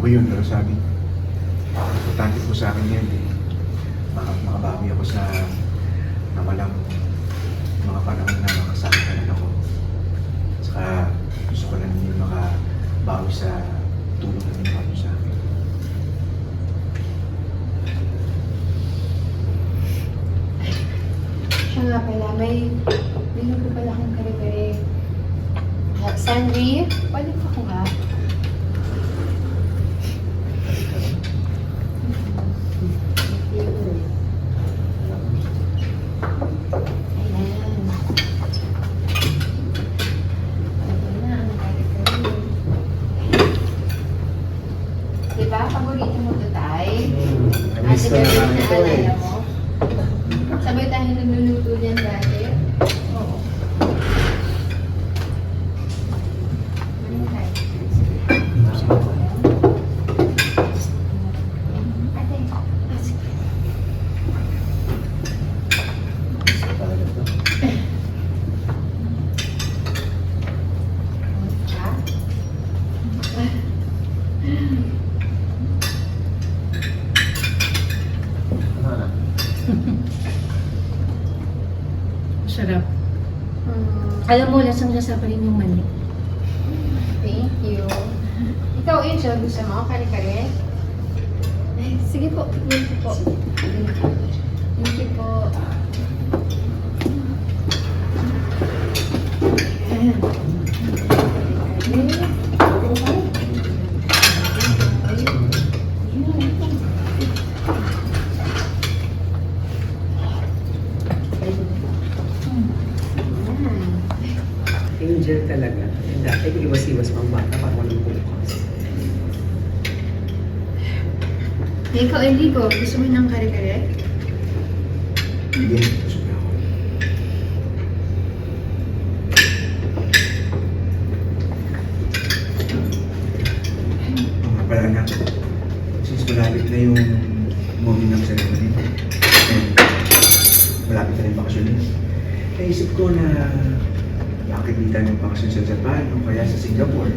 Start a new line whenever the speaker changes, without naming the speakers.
po yun, pero sabi, importante po sa akin yan eh. Makabawi ako sa nawalang mga panahon na makasama ka na ako. Saka gusto ko lang din makabawi sa tulong na ginawa niyo sa akin.
Siya nga pala, may ko pala akong kare-kare. Sandy, balik ako nga. Ayan. Ayan na, ang kare-kare. Diba, paborito mo ito, Tay?
Namiss ko naman ito eh.
Naalala mo? Sabay tayo nagluluto niyan dati. Oo. Ano tayo? Ate, sige.
Talaga to.
Ha?
Sarap. Alam mo, lasang-lasa pa rin yung mani.
Thank you. Ikaw, Angel, gusto mo kare-kare? Ay, sige po. Thank you po. Thank you po.
Angel talaga. Dati iwas-iwas mga bata para walang bukas.
Ikaw, Enrico, gusto mo ng kare-kare?
Hindi, gusto ko ako. Mga pala na, since malapit na yung moment ng ceremony, and malapit na rin bakasyon yun, naisip ko na bakit di tayo ng bakasyon sa Japan o kaya sa Singapore.